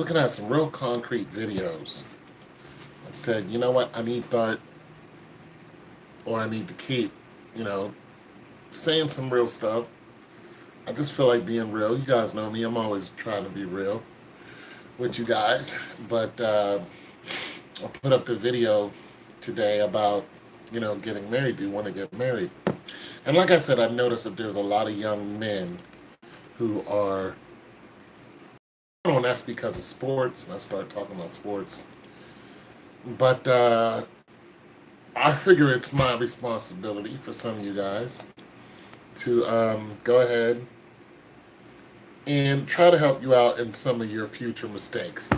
looking at some real concrete videos and said, you know what, I need to start, or I need to keep, you know, saying some real stuff. I just feel like being real. You guys know me, I'm always trying to be real with you guys. But I put up the video today about, getting married. Do you want to get married? And like I said, I've noticed that there's a lot of young men who are, and that's because of sports, and I started talking about sports. But I figure it's my responsibility for some of you guys to go ahead and try to help you out in some of your future mistakes.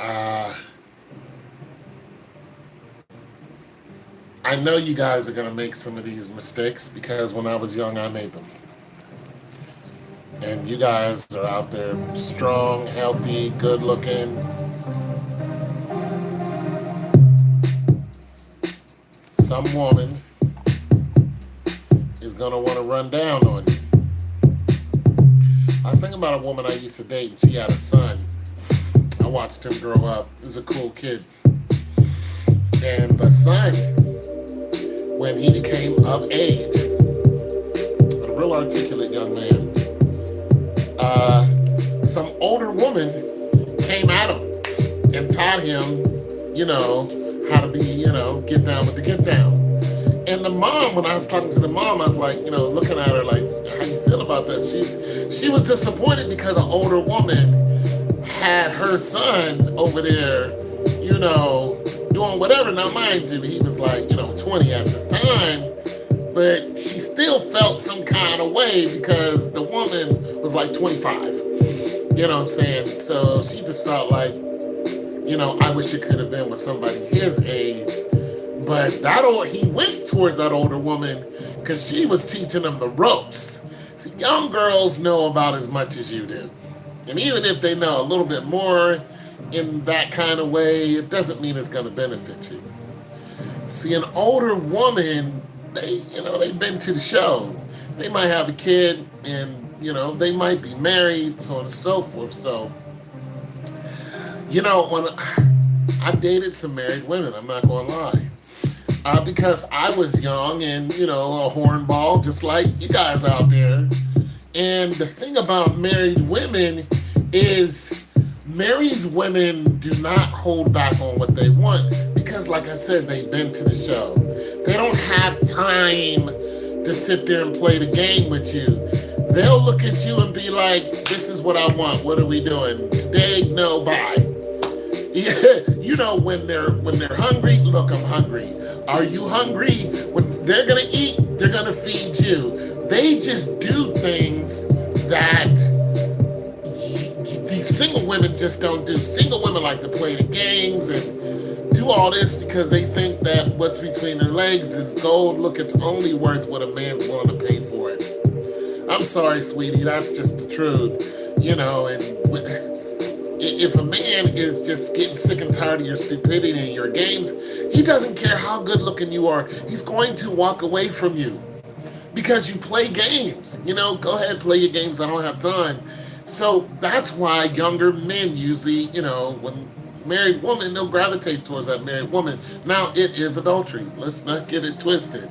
Uh, I know you guys are going to make some of these mistakes because when I was young, I made them. And you guys are out there strong, healthy, good looking. Some woman is going to want to run down on you. I was thinking about a woman I used to date, and she had a son. I watched him grow up. He was a cool kid. And the son, when he became of age, a real articulate young man, some older woman came at him and taught him, how to be, get down with the get down. And the mom, when I was talking to the mom, I was like, looking at her like, how you feel about that? She was disappointed because an older woman had her son over there, doing whatever. Now, mind you, he was like, 20 at this time, but she still felt some kind of way because the woman was like 25. You know what I'm saying? So she just felt like, I wish it could have been with somebody his age. But he went towards that older woman because she was teaching him the ropes. See, young girls know about as much as you do. And even if they know a little bit more in that kind of way, it doesn't mean it's going to benefit you. See, an older woman, they've been to the show. They might have a kid and, they might be married, so on and so forth. So, when I dated some married women, I'm not going to lie. Because I was young and, a hornball, just like you guys out there. And the thing about married women is married women do not hold back on what they want because, like I said, they've been to the show. They don't have time to sit there and play the game with you. They'll look at you and be like, this is what I want. What are we doing? Today, no, bye. Yeah, when they're hungry, look, I'm hungry. Are you hungry? When they're going to eat, they're going to feed you. They just do things that these single women just don't do. Single women like to play the games and do all this because they think that what's between their legs is gold. Look, it's only worth what a man's willing to pay for it. I'm sorry, sweetie, that's just the truth. And if a man is just getting sick and tired of your stupidity and your games, he doesn't care how good looking you are. He's going to walk away from you because you play games. Go ahead, play your games. I don't have time. So that's why younger men usually, when married woman, they'll gravitate towards that married woman. Now, it is adultery. Let's not get it twisted.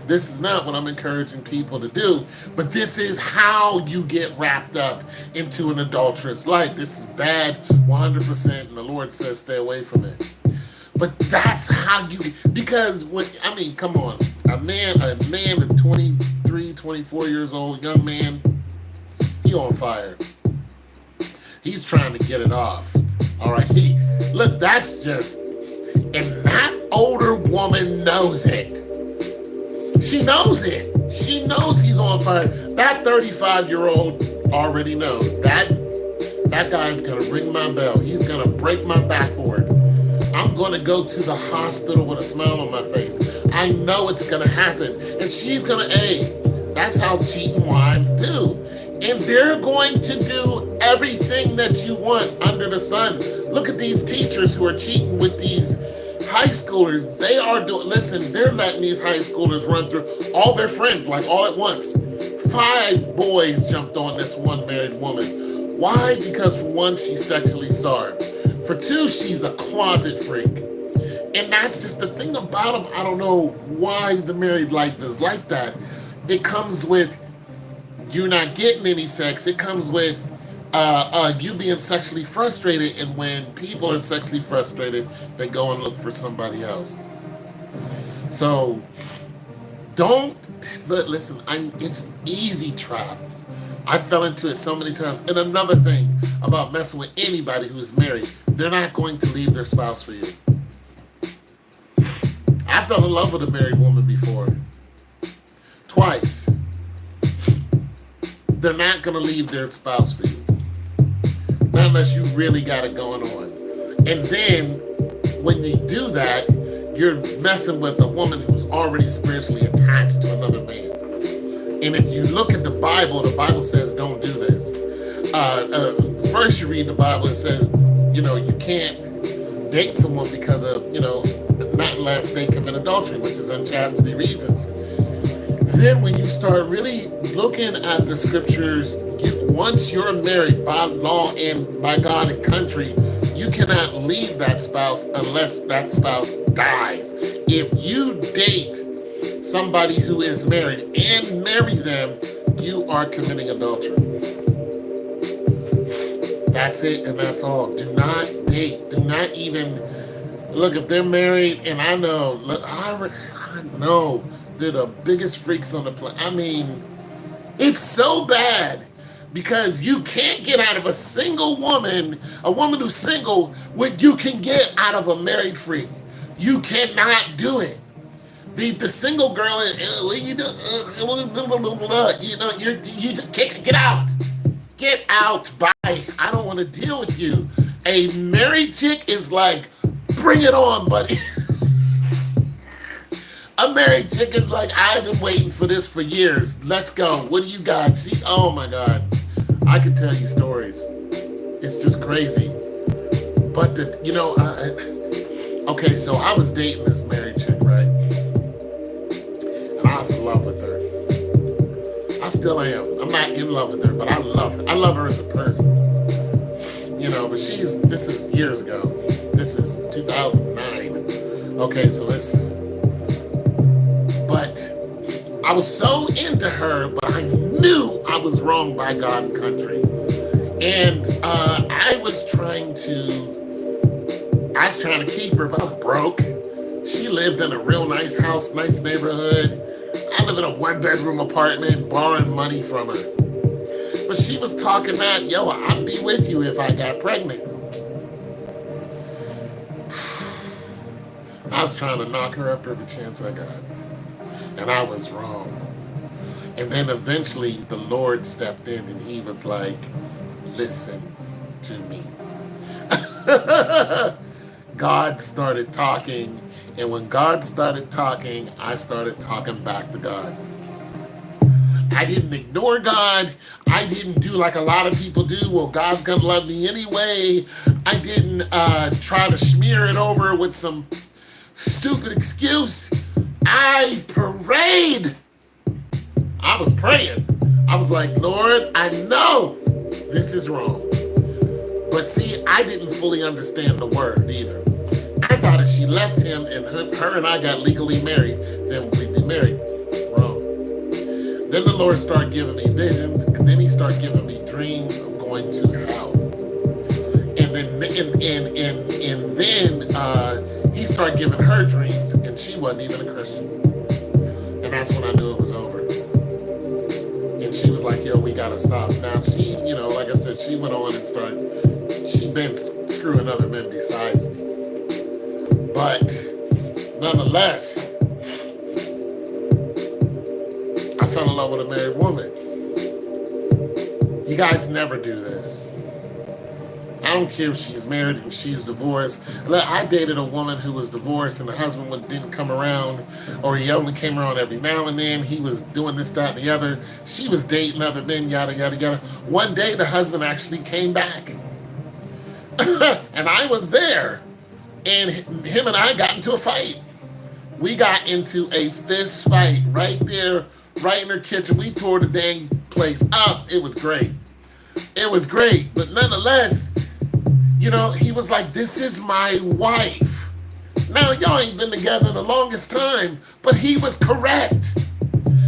This is not what I'm encouraging people to do, but this is how you get wrapped up into an adulterous life. This is bad 100%, and the Lord says stay away from it. But that's how because come on, a man at 23, 24 years old, young man, he on fire. He's trying to get it off. All right, look, that's just, and that older woman knows it. She knows it. She knows he's on fire. That 35-year-old already knows. That guy's going to ring my bell. He's going to break my backboard. I'm going to go to the hospital with a smile on my face. I know it's going to happen. And she's going to, that's how cheating wives do. And they're going to do everything that you want under the sun. Look at these teachers who are cheating with these high schoolers. They are doing, listen, they're letting these high schoolers run through all their friends, like all at once. 5 boys jumped on this one married woman. Why? Because for one, she's sexually starved. For two, she's a closet freak. And that's just the thing about them. I don't know why the married life is like that. It comes with you not getting any sex. It comes with you being sexually frustrated. And when people are sexually frustrated, they go and look for somebody else. So don't listen. It's easy trap. I fell into it so many times. And another thing about messing with anybody who is married, they're not going to leave their spouse for you. I fell in love with a married woman before. Twice. They're not going to leave their spouse for you. Not unless you really got it going on. And then, when you do that, you're messing with a woman who's already spiritually attached to another man. And if you look at the Bible says don't do this. First you read the Bible, it says, you can't date someone because of, not unless they commit adultery, which is unchastity reasons. Then when you start really looking at the scriptures, once you're married by law and by God and country, you cannot leave that spouse unless that spouse dies. If you date somebody who is married and marry them, you are committing adultery. That's it, and that's all. Do not date. Do not even look if they're married. And I know, I know they're the biggest freaks on the planet. I mean, it's so bad because you can't get out of a single woman, a woman who's single, what you can get out of a married freak. You cannot do it. The single girl is, you just get out. Get out. Bye. I don't want to deal with you. A married chick is like, bring it on, buddy. A married chick is like, I've been waiting for this for years. Let's go. What do you got? See, oh my God. I could tell you stories. It's just crazy. But okay, so I was dating this married chick, right? And I was in love with her. I still am. I'm not in love with her, but I love her. I love her as a person. But this is years ago. This is 2009. Okay, so but I was so into her, but I knew I was wrong by God and country. And I was trying to keep her, but I'm broke. She lived in a real nice house, nice neighborhood. I live in a 1-bedroom apartment, borrowing money from her. But she was talking that, I'd be with you if I got pregnant. I was trying to knock her up every chance I got. And I was wrong. And then eventually the Lord stepped in and he was like, listen to me. God started talking. And when God started talking, I started talking back to God. I didn't ignore God. I didn't do like a lot of people do. Well, God's going to love me anyway. I didn't try to smear it over with some stupid excuse. I prayed. I was praying. I was like, Lord, I know this is wrong. But see, I didn't fully understand the word either. I thought if she left him and her and I got legally married, then we'd be married. Wrong. Then the Lord started giving me visions, and then he started giving me dreams of going to hell. And then he started giving her dreams, and she wasn't even a Christian. And that's when I knew it was over. And she was like, we gotta stop. Now she, like I said, she went on and she's been screwing other men besides me. But nonetheless, I fell in love with a married woman. You guys never do this. I don't care if she's married and she's divorced. I dated a woman who was divorced and the husband didn't come around, or he only came around every now and then. He was doing this, that, and the other. She was dating other men, yada, yada, yada. One day, the husband actually came back. And I was there. And him and I got into a fight. We got into a fist fight right there, right in her kitchen. We tore the dang place up. It was great. It was great, but nonetheless, he was like, "This is my wife." Now y'all ain't been together the longest time, but he was correct.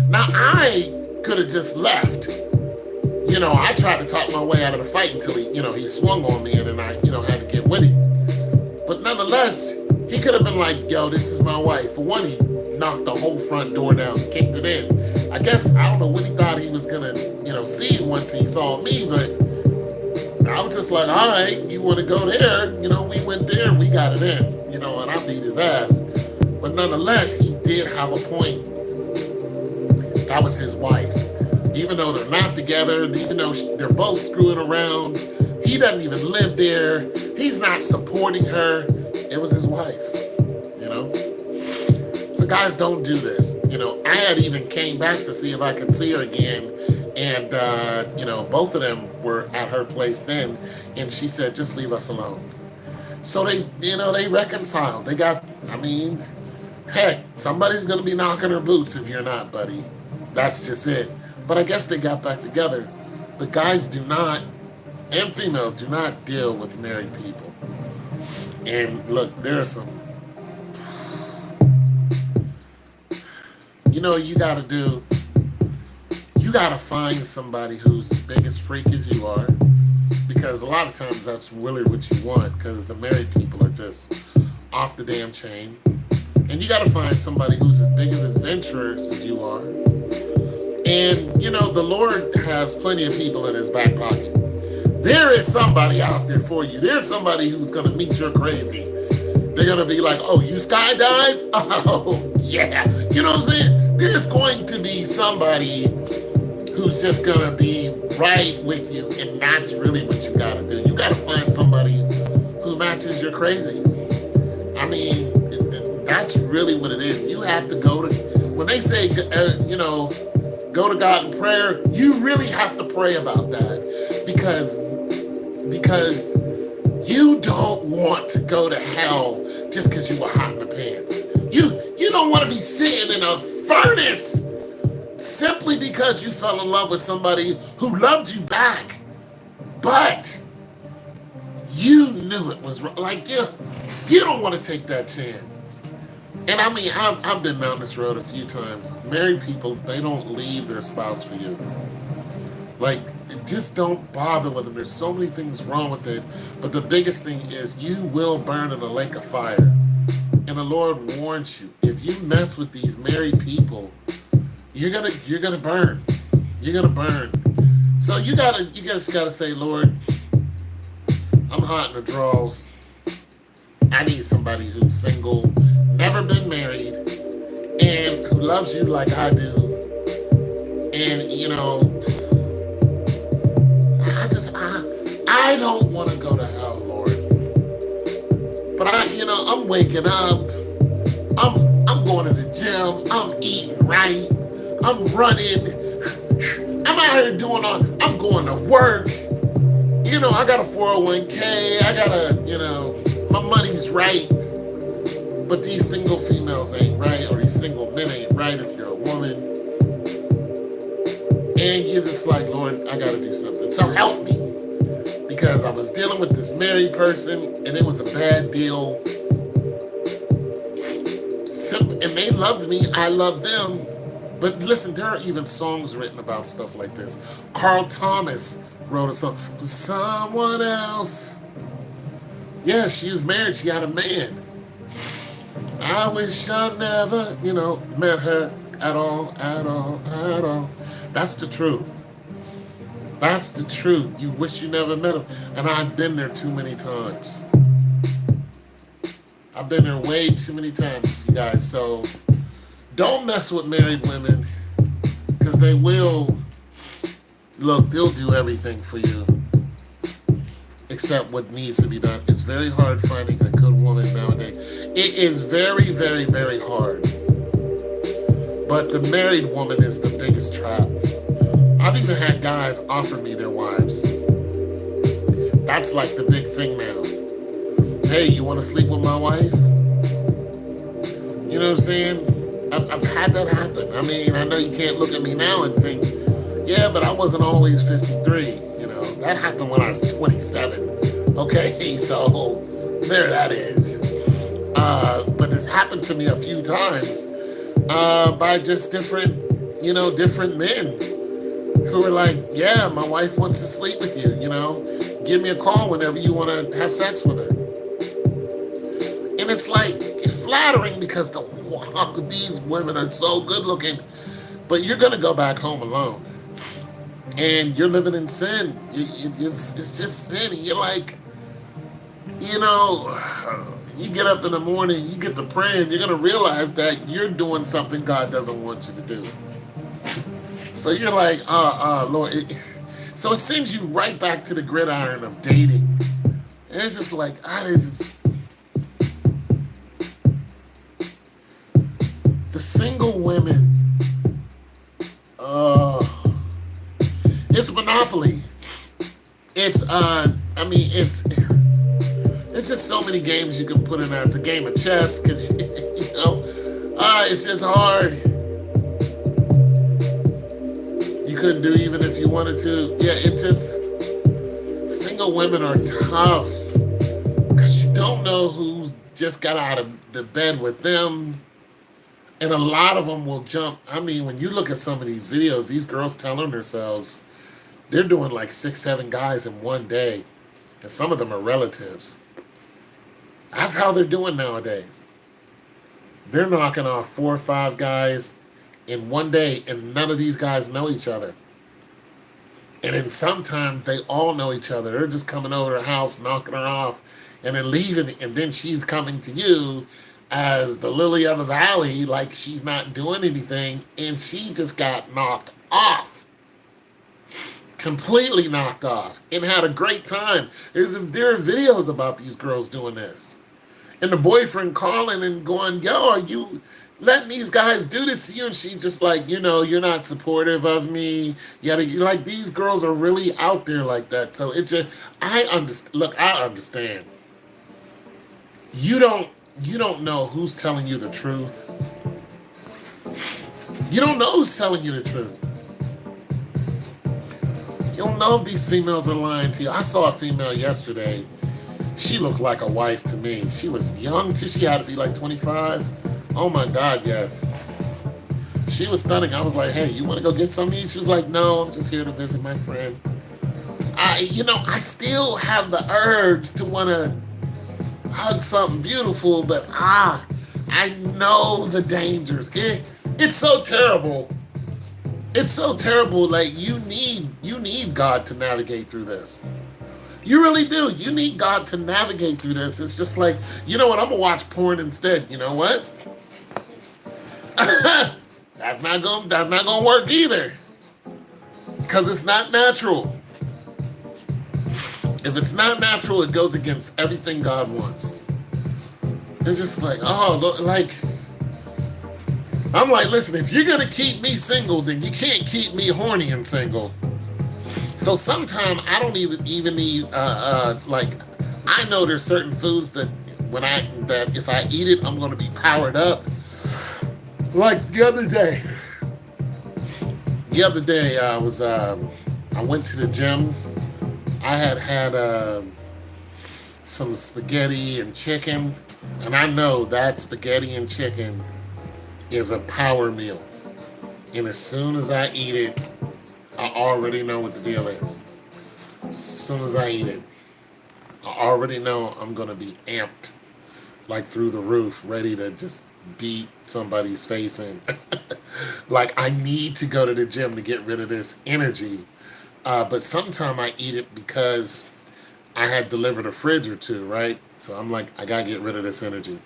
Now I could have just left. I tried to talk my way out of the fight until he swung on me, and then I, had to get with him. But nonetheless, he could have been like, "Yo, this is my wife." For one, he knocked the whole front door down, kicked it in. I guess, I don't know what he thought he was gonna, see once he saw me, but I was just like, "All right, you want to go there?" We went there, we got it in, and I beat his ass. But nonetheless, he did have a point. That was his wife. Even though they're not together, even though they're both screwing around, he doesn't even live there. He's not supporting her. It was his wife, So guys, don't do this. I had even came back to see if I could see her again. And, both of them were at her place then. And she said, "Just leave us alone." So they reconciled. Heck, somebody's going to be knocking her boots if you're not, buddy. That's just it. But I guess they got back together. But guys do not, and females do not deal with married people. And look, there are some, you got to do, you got to find somebody who's as big as freak as you are. Because a lot of times that's really what you want, because the married people are just off the damn chain. And you got to find somebody who's as big as adventurous as you are. And, the Lord has plenty of people in his back pocket. There is somebody out there for you. There's somebody who's going to meet your crazy. They're going to be like, "Oh, you skydive? Oh, yeah." You know what I'm saying? There's going to be somebody who's just going to be right with you. And that's really what you got to do. You got to find somebody who matches your crazies. That's really what it is. You have to go to, when they say, go to God in prayer, you really have to pray about that, because you don't want to go to hell just because you were hot in the pants. You don't want to be sitting in a furnace simply because you fell in love with somebody who loved you back, but you knew it was wrong. Like, you don't want to take that chance. And I've been down this road a few times. Married people, they don't leave their spouse for you. Like, just don't bother with them. There's so many things wrong with it. But the biggest thing is you will burn in a lake of fire. And the Lord warns you, if you mess with these married people, you're gonna burn. You're gonna burn. So you just gotta say, "Lord, I'm hot in the draws. I need somebody who's single, never been married, and who loves you like I do. And, I don't want to go to hell, Lord. But I'm waking up. I'm going to the gym. I'm eating right. I'm running. I'm out here I'm going to work. I got a 401k. I got my money's right. But these single females ain't right, or these single men ain't right if you're a woman. And you're just like, "Lord, I got to do something. So help me." Because I was dealing with this married person, and it was a bad deal. And they loved me. I loved them. But listen, there are even songs written about stuff like this. Carl Thomas wrote a song, "Someone Else." Yeah, she was married. She had a man. I wish I never, met her at all. That's the truth. That's the truth. You wish you never met him. And I've been there too many times. I've been there way too many times, you guys. So don't mess with married women, because they will, they'll do everything for you except what needs to be done. It's very hard finding a good woman nowadays. It is very, very, very hard. But the married woman is the biggest trap. I've even had guys offer me their wives. That's like the big thing now. "Hey, you want to sleep with my wife?" You know what I'm saying? I've had that happen. I know you can't look at me now and think, "Yeah, but I wasn't always 53. That happened when I was 27. Okay, so there that is. But it's happened to me a few times by just different men who are like, yeah, my wife wants to sleep with you, give me a call whenever you want to have sex with her. And it's like, it's flattering because these women are so good looking, but you're going to go back home alone. And you're living in sin. It's just sin. And you're like, you get up in the morning, you get to praying, you're going to realize that you're doing something God doesn't want you to do. So you're like, Lord. So it sends you right back to the gridiron of dating. And it's just like, the single women, it's monopoly. It's just so many games you can put in there. It's a game of chess, because it's just hard. You couldn't do even if you wanted to. Yeah, single women are tough because you don't know who just got out of the bed with them. And a lot of them will jump. I mean, when you look at some of these videos, these girls telling themselves they're doing like 6, 7 guys in one day. And some of them are relatives. That's how they're doing nowadays. They're knocking off 4 or 5 guys in one day, and none of these guys know each other. And then sometimes they all know each other. They're just coming over to her house, knocking her off, and then leaving, and then she's coming to you as the lily of the valley, like she's not doing anything, and she just got knocked off. Completely knocked off, and had a great time. There are videos about these girls doing this. And the boyfriend calling and going, yo, are you letting these guys do this to you? And she's just like, you're not supportive of me. Like, these girls are really out there like that. So it's just, I understand. You don't know who's telling you the truth. You don't know who's telling you the truth. You don't know if these females are lying to you. I saw a female yesterday. She looked like a wife to me. She was young too. She had to be like 25. Oh my God, yes. She was stunning. I was like, hey, you want to go get something to eat? She was like, no, I'm just here to visit my friend. I still have the urge to want to hug something beautiful, but I know the dangers. It's so terrible. It's so terrible. Like, you need God to navigate through this. You really do. You need God to navigate through this. It's just like, you know what? I'm gonna watch porn instead. You know what? That's not gonna work either, because it's not natural. If it's not natural, it goes against everything God wants. It's just like, I'm like, listen, if you're gonna keep me single, then you can't keep me horny and single. So sometimes I don't even need, I know there's certain foods that if I eat it, I'm gonna be powered up. Like the other day I went to the gym. I had some spaghetti and chicken, and I know that spaghetti and chicken is a power meal. And as soon as I eat it, I already know what the deal is. As soon as I eat it, I already know I'm going to be amped, like through the roof, ready to just beat somebody's face in. Like, I need to go to the gym to get rid of this energy. But sometimes I eat it because I had delivered a fridge or two, right? So I'm like, I got to get rid of this energy.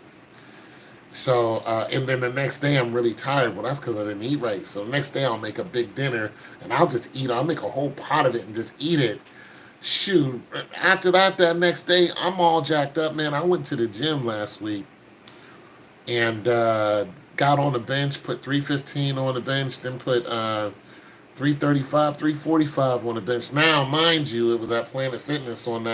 So, and then the next day I'm really tired. Well, that's because I didn't eat right. So the next day I'll make a big dinner, and I'll just eat. I'll make a whole pot of it and just eat it. Shoot, after that next day, I'm all jacked up, man. I went to the gym last week and got on the bench, put 315 on the bench, then put 335, 345 on the bench. Now, mind you, it was at Planet Fitness on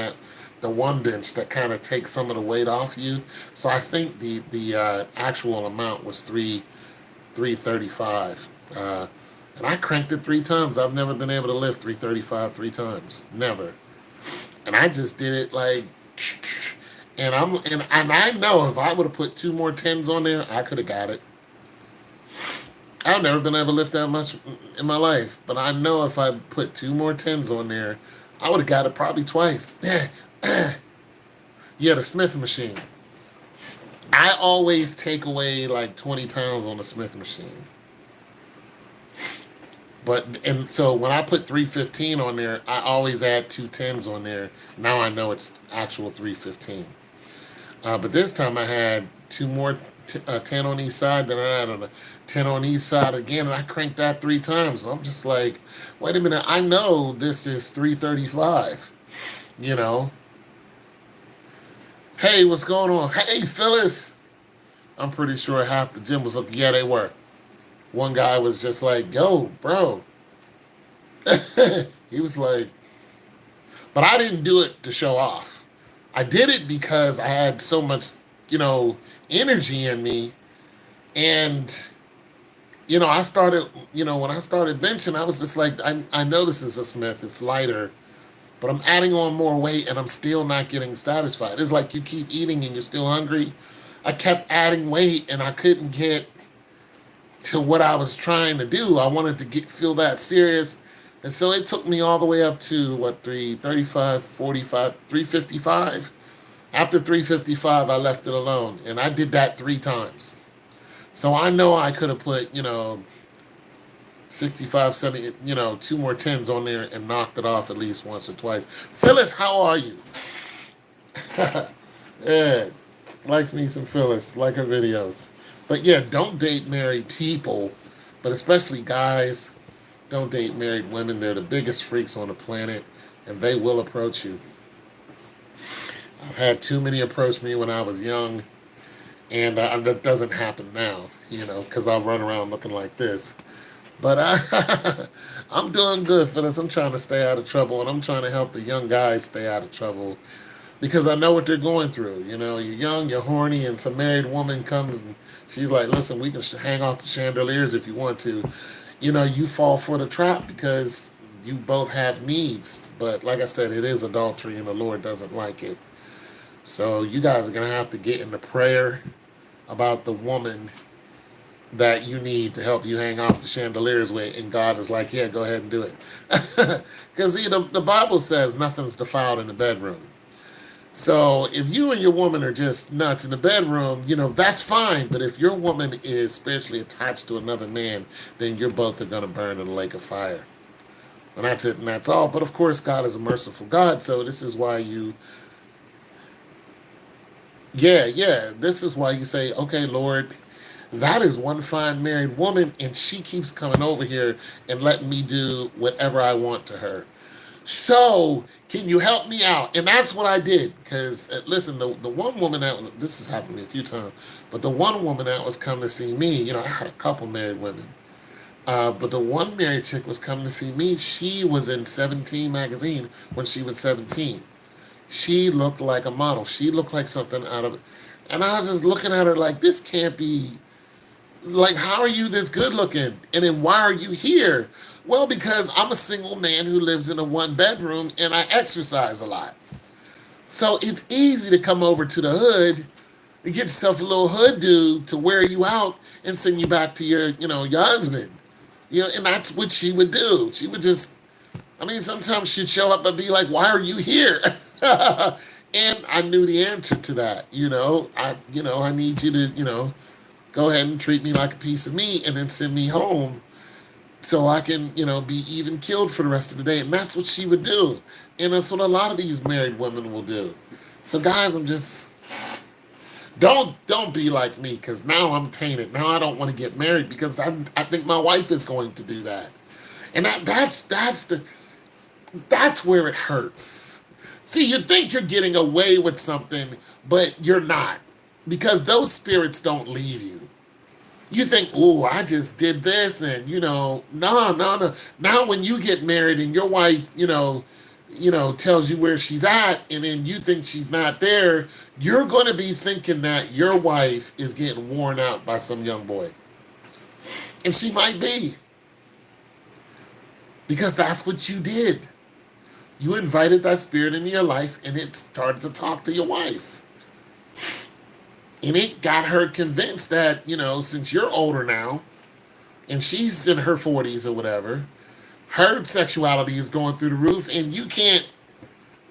the one bench that kind of takes some of the weight off you. So I think the actual amount was 335. And I cranked it 3 times. I've never been able to lift 335 3 times. Never. And I just did it like, and I know if I would have put 2 more 10s on there, I could have got it. I've never been able to lift that much in my life, but I know if I put 2 more 10s on there, I would have got it probably twice. Yeah, the Smith machine. I always take away like 20 pounds on the Smith machine. And so when I put 315 on there, I always add 2 10s on there. Now I know it's actual 315. But this time I had 10 on each side, then I had a 10 on each side again, and I cranked that 3 times. So I'm just like, wait a minute, I know this is 335, you know. Hey, what's going on? Hey, Phyllis. I'm pretty sure half the gym was looking, yeah, they were. One guy was just like, yo, bro. He was like, but I didn't do it to show off. I did it because I had so much, energy in me. And, I started, when I started benching, I was just like, I know this is a Smith, it's lighter, but I'm adding on more weight and I'm still not getting satisfied. It's like you keep eating and you're still hungry. I kept adding weight and I couldn't get to what I was trying to do. I wanted to feel that serious. And so it took me all the way up to 335, 45, 355. After 355, I left it alone. And I did that 3 times. So I know I could have put, 65, 70, 2 more 10s on there and knocked it off at least once or twice. Phyllis, how are you? Yeah, likes me some Phyllis, like her videos. But yeah, don't date married people, but especially guys. Don't date married women. They're the biggest freaks on the planet, and they will approach you. I've had too many approach me when I was young, and that doesn't happen now, because I run around looking like this. But I'm doing good, Phyllis. I'm trying to stay out of trouble, and I'm trying to help the young guys stay out of trouble because I know what they're going through. You're young, you're horny, and some married woman comes and she's like, listen, we can hang off the chandeliers if you want to. You fall for the trap because you both have needs. But like I said, it is adultery and the Lord doesn't like it. So you guys are going to have to get into prayer about the woman that you need to help you hang off the chandeliers with. And God is like, yeah, go ahead and do it. Because the Bible says nothing's defiled in the bedroom. So if you and your woman are just nuts in the bedroom, that's fine. But if your woman is spiritually attached to another man, then you're both are going to burn in a lake of fire. And that's it and that's all. But of course, God is a merciful God. So this is why this is why you say, okay, Lord, that is one fine married woman, and she keeps coming over here and letting me do whatever I want to her. So, can you help me out? And that's what I did. Because, listen, the one woman this has happened to me a few times, but the one woman that was coming to see me, I had a couple married women. But the one married chick was coming to see me. She was in 17 magazine when she was 17. She looked like a model. She looked like something out of... And I was just looking at her like, this can't be... Like, how are you this good looking? And then why are you here? Well, because I'm a single man who lives in a 1-bedroom and I exercise a lot. So it's easy to come over to the hood and get yourself a little hood dude to wear you out and send you back to your husband. And that's what she would do. She would just, sometimes she'd show up and be like, why are you here? And I knew the answer to that. I need you to, go ahead and treat me like a piece of meat and then send me home so I can, be even killed for the rest of the day. And that's what she would do. And that's what a lot of these married women will do. So guys, I'm just, don't be like me, because now I'm tainted. Now I don't want to get married because I think my wife is going to do that. And that's where it hurts. See, you think you're getting away with something, but you're not. Because those spirits don't leave you. You think, oh, I just did this, and, no. Now when you get married and your wife, tells you where she's at, and then you think she's not there, you're going to be thinking that your wife is getting worn out by some young boy. And she might be. because that's what you did. You invited that spirit into your life and it started to talk to your wife. And it got her convinced that, since you're older now and she's in her 40s or whatever, her sexuality is going through the roof and you're in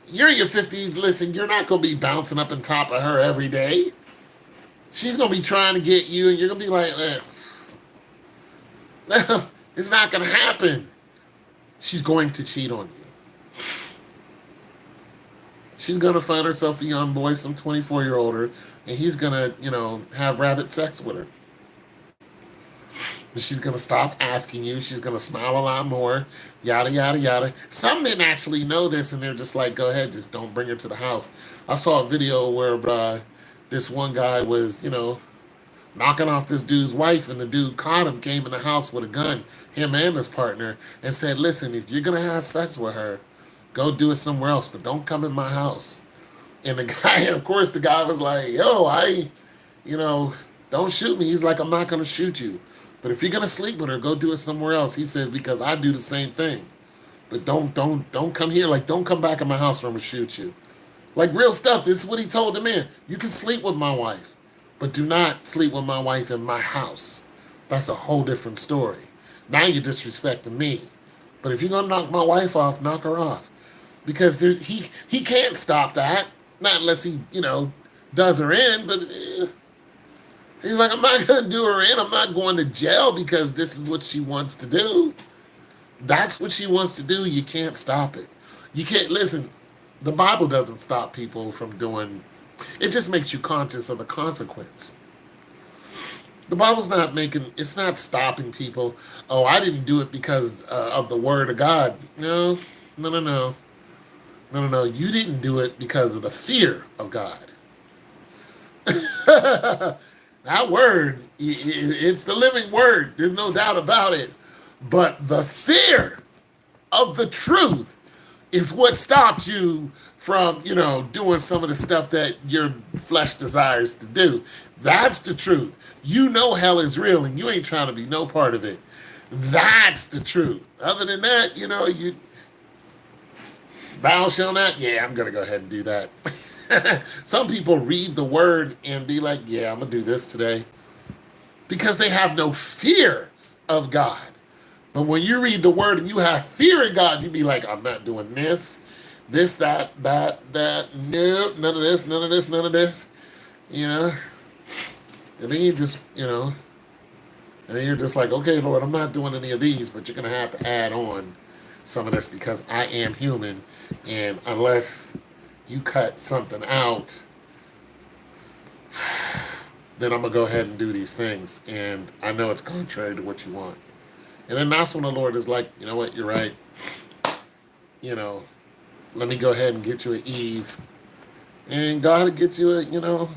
your 50s. Listen, you're not going to be bouncing up on top of her every day. She's going to be trying to get you and you're going to be like, it's not going to happen. She's going to cheat on you. She's going to find herself a young boy, some 24-year-old, and he's going to, have rabbit sex with her. She's going to stop asking you. She's going to smile a lot more, yada, yada, yada. Some men actually know this, and they're just like, go ahead, just don't bring her to the house. I saw a video where this one guy was, knocking off this dude's wife, and the dude caught him, came in the house with a gun, him and his partner, and said, listen, if you're going to have sex with her, go do it somewhere else, but don't come in my house. And the guy, of course, the guy was like, yo, don't shoot me. He's like, I'm not going to shoot you. But if you're going to sleep with her, go do it somewhere else. He says, because I do the same thing. But don't come here. Like, don't come back in my house or I'm going to shoot you. Like, real stuff. This is what he told the man. You can sleep with my wife, but do not sleep with my wife in my house. That's a whole different story. Now you're disrespecting me. But if you're going to knock my wife off, knock her off. Because he can't stop that. Not unless he, does her in. But he's like, I'm not going to do her in. I'm not going to jail because this is what she wants to do. That's what she wants to do. You can't stop it. You can't, listen, the Bible doesn't stop people from doing, it just makes you conscious of the consequence. The Bible's it's not stopping people. Oh, I didn't do it because of the word of God. No. You didn't do it because of the fear of God. That word, it's the living word. There's no doubt about it. But the fear of the truth is what stopped you from, doing some of the stuff that your flesh desires to do. That's the truth. You know hell is real and you ain't trying to be no part of it. That's the truth. Other than that, you... Thou shalt not? Yeah, I'm going to go ahead and do that. Some people read the word and be like, yeah, I'm going to do this today. Because they have no fear of God. But when you read the word and you have fear of God, you be like, I'm not doing this, that, nope, none of this, none of this. And then you just, and then you're just like, okay, Lord, I'm not doing any of these, but you're going to have to add on some of this because I am human, and unless you cut something out, then I'm going to go ahead and do these things, and I know it's contrary to what you want. And then that's when the Lord is like, you know what, you're right. Let me go ahead and get you an Eve, and God will get you a,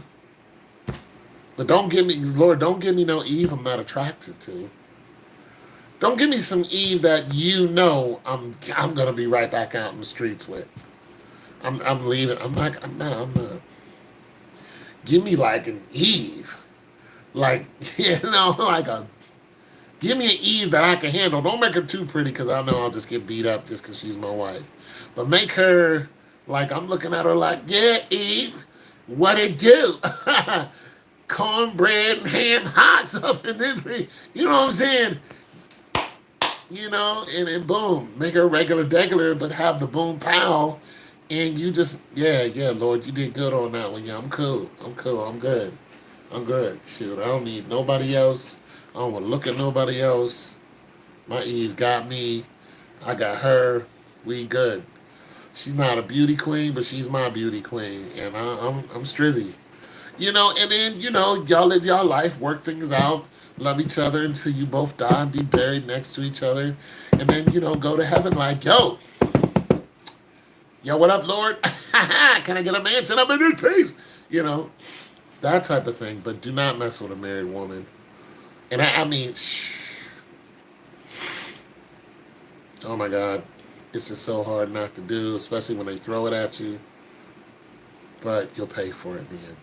but don't give me, Lord, don't give me no Eve I'm not attracted to. Don't give me some Eve that I'm gonna be right back out in the streets with. I'm leaving. I'm not. Give me like an Eve, like give me an Eve that I can handle. Don't make her too pretty because I know I'll just get beat up just because she's my wife. But make her like I'm looking at her like, yeah, Eve, what it do? Cornbread and ham hocks up in this. You know what I'm saying? And boom, make her regular, but have the boom pow, and you just, yeah, Lord, you did good on that one. Yeah, I'm cool, I'm good. Shoot, I don't need nobody else. I don't want to look at nobody else. My Eve got me. I got her. We good. She's not a beauty queen, but she's my beauty queen, and I'm strizzy. And then, y'all live y'all life, work things out, love each other until you both die and be buried next to each other. And then, go to heaven like, yo, what up, Lord? Can I get a mansion up in this place? That type of thing. But do not mess with a married woman. And I mean, oh my God, it's just so hard not to do, especially when they throw it at you. But you'll pay for it in the end.